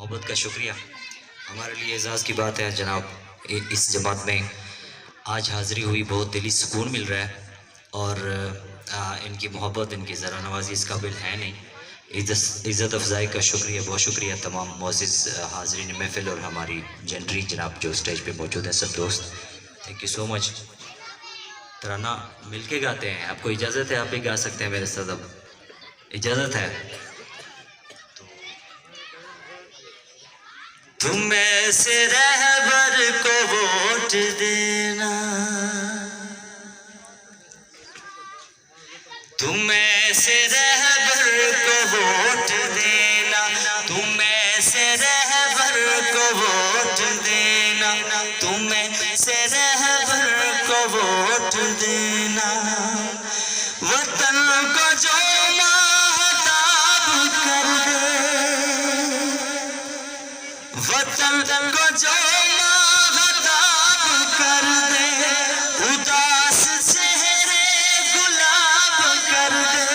मोहब्बत का शुक्रिया। हमारे लिए एजाज़ की बात है जनाब, इस जमात में आज हाज़िरी हुई, बहुत दिली सुकून मिल रहा है। और इनकी मोहब्बत, इनकी ज़रा नवाजी इस काबिल है नहीं। इज़्ज़त अफ़ज़ाई का शुक्रिया, बहुत शुक्रिया तमाम मोअज़्ज़िज़ हाज़रीन महफ़िल और हमारी जंडरी जनाब जो स्टेज पे मौजूद हैं, सब दोस्त, थैंक यू सो मच। तराना मिल के गाते हैं, आपको इजाज़त है? आप भी गा सकते हैं मेरे साथ, अब इजाज़त है? तुम ऐसे रहबर को वोट देना, तुम ऐसे रहबर को वोट देना, तुम ऐसे रहबर को वोट देना, तुम ऐसे रहबर को वोट देना। वतन को जो महताब कर दे, वतन को जो महताब कर दे, उदास चेहरे गुलाब कर दे।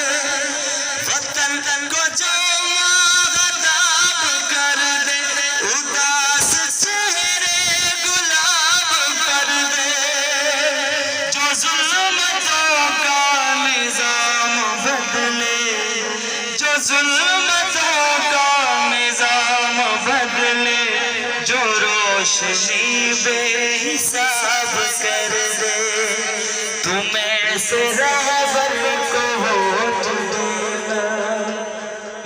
वतन को जो महताब कर दे, उदास चेहरे गुलाब कर दे। जो जुल्मतों का निजाम बदले, जो जुल्मतों का निजाम बदले, जो रोशनी बेहिसाब कर दे। तुम ऐसे रहबर को वोट देना।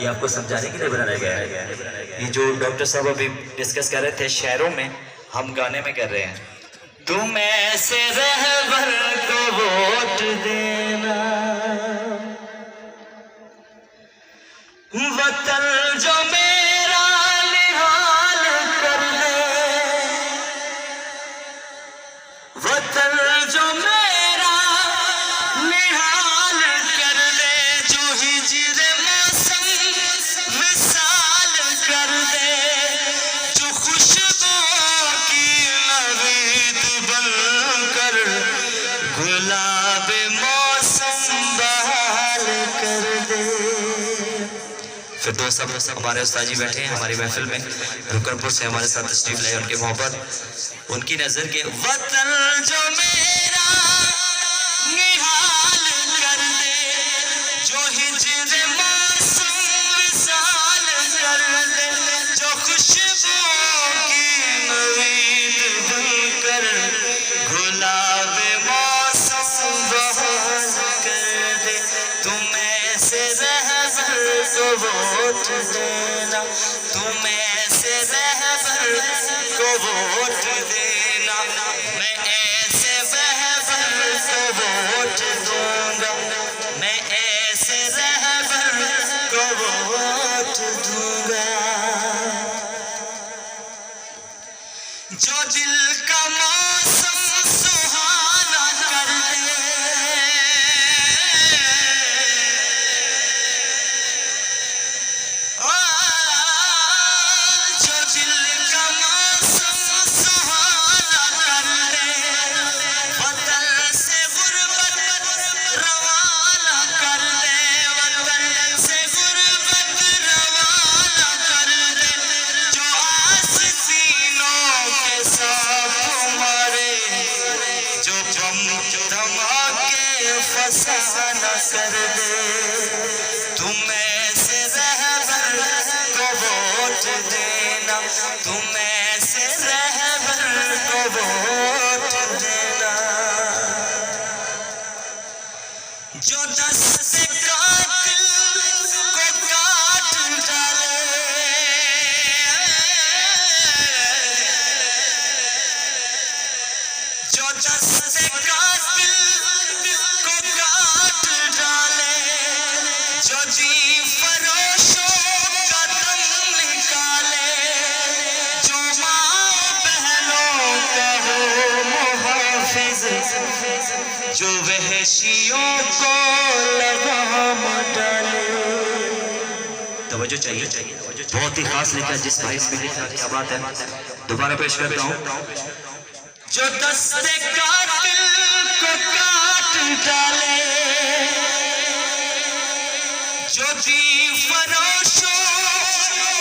ये आपको समझाने के लिए बनाया गया है। ये जो डॉक्टर साहब अभी डिस्कस कर रहे थे शहरों में, हम गाने में कर रहे हैं। तुम ऐसे रहबर को वोट देना, वतन जो मेरा निहाल कर दे, वतन जो मेरा निहाल कर दे, जो हिजर मौसम विसाल कर दे, जो खुशबुओं की नवीद बनकर गुलाब मौसम बहाल कर दे। फिर दो सब हमारे उस्ताद जी बैठे हैं हमारी महफिल में, रुकनपुर से हमारे साथ तशरीफ लाए। उनकी मोहब्बत, उनकी नजर के वतन जो मेरा निहाल कर दे, जो हिजर मौसम विसाल कर दे, जो खुशबुओं की नवीद बनकर गुलाब मौसम बहाल कर दे। तुम ऐसे रहबर को वोट देना, तुम ऐसे रहबर को वोट देना। मैं ऐसे रहबर को वोट दूंगा, मैं ऐसे रहबर को वोट दूंगा। जो दिल का मौसम सुहाना कर दे, जो दिल का मौसम सुहाना कर दे, वतन से गुर्बत रवाना कर दे, वतन से गुर्बत रवाना कर दे। जो आस्तीनों के साथ मारे, जो बम धमाके फसाना कर दे। तुम ऐसे रहबर को वोट देना, तुम ऐसे रहबर को वोट देना। जो दस्ते कातिल को काट डाले, जो दस्ते कातिल को काट डाले, जो जी फरोशों का दम निकाले, जो माँ बहनों का हो मुहाफिज, जो वहशियों को लगाम डाले। तवज्जो चाहिए, बहुत ही खास लिखा जिस भाई से लिखा, क्या बात है। दोबारा पेश करता हूँ। जो दस्ते कातिल को काट डाले, जो जी फरोशों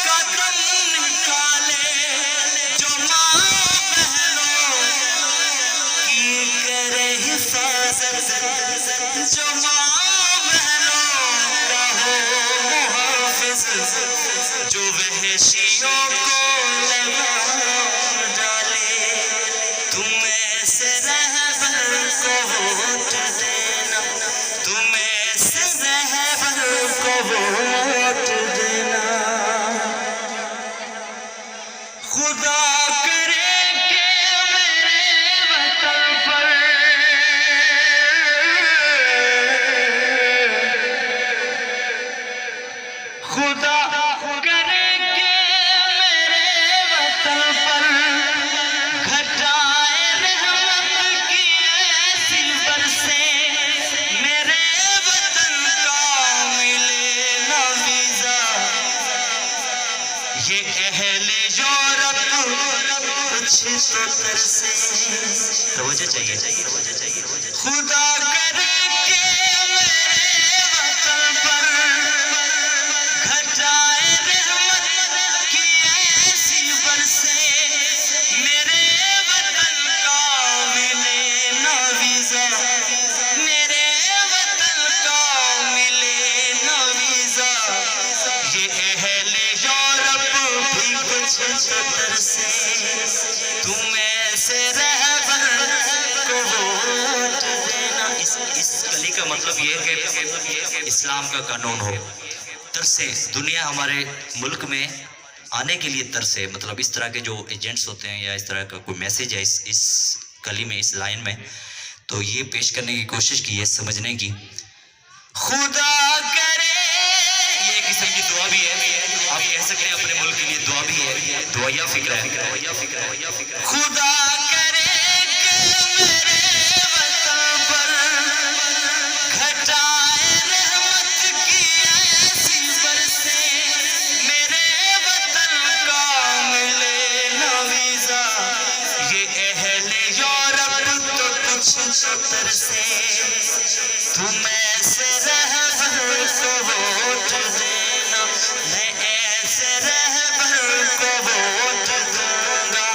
का दम निकाले, खुशियों को लगा डाले, तुम ऐसे रहबर को वोट देना, तुम ऐसे रहबर को वोट देना। खुदा करे कि मेरे वतन पर खुदा करे कि मेरे वतन पर घटाए रहमत की ऐसी बरसे, मेरे वतन का मिले न वीज़ा। ये अहले यूरोप कुछ तो तरसे, तवज्जो चाहिए। खुदा करे कि मेरे वतन पर घटाए रहमत की ऐसी बरसे, मेरे वतन का मिले न वीज़ा, मेरे वतन का मिले न वीज़ा। ये अहले यूरोप भी कुछ तो तरसे, तुम ऐसे रहबर को वोट देना। इस कली का मतलब ये है कि इस्लाम का कानून हो, तरसे दुनिया हमारे मुल्क में आने के लिए तरसे। मतलब इस तरह के जो एजेंट्स होते हैं या इस तरह का कोई मैसेज है इस कली में, इस लाइन में, तो ये पेश करने की कोशिश की है, समझने की। खुदा करे, ये किस्म की दुआ भी है, आप कह सकते हैं अपने मुल्क के लिए दुआ भी है, दुआया फिक्र है। खुदा करे कि मेरे वतन पर घटाए रहमत की ऐसी बरसे, मेरे वतन का मिले न वीज़ा। ये अहले यूरोप तो कुछ तो तरसे, तुम ऐसे रहबर को वोट देना, मैं ऐसे रहबर को वोट दूंगा,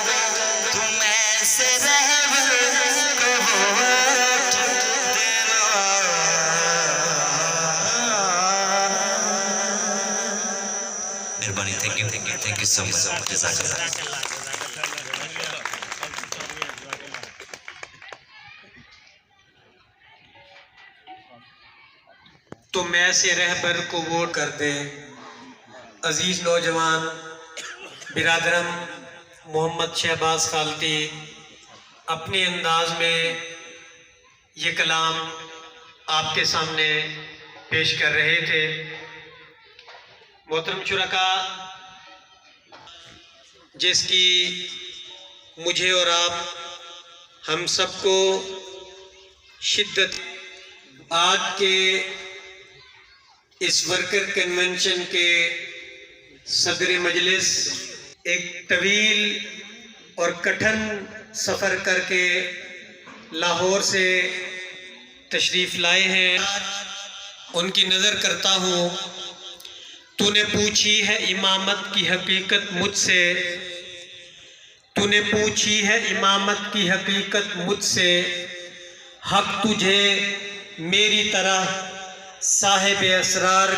तुम ऐसे रहबर को वोट देना। मेहरबानी, थैंक यू सो मच, जज़ाकल्लाह। तो मैं से रहबर को वोट कर दें। अजीज नौजवान बिरादरम मोहम्मद शहबाज खालती अपने अंदाज में ये कलाम आपके सामने पेश कर रहे थे। मोहतरम शुरका, जिसकी मुझे और आप हम सबको शिद्दत आज के इस वर्कर कन्वेंशन के सदर मजलिस एक तवील और कठिन सफ़र करके लाहौर से तशरीफ़ लाए हैं। उनकी नज़र करता हूँ। तूने पूछी है इमामत की हकीकत मुझसे, तूने पूछी है इमामत की हकीकत मुझसे, हक तुझे मेरी तरह साहिब असरार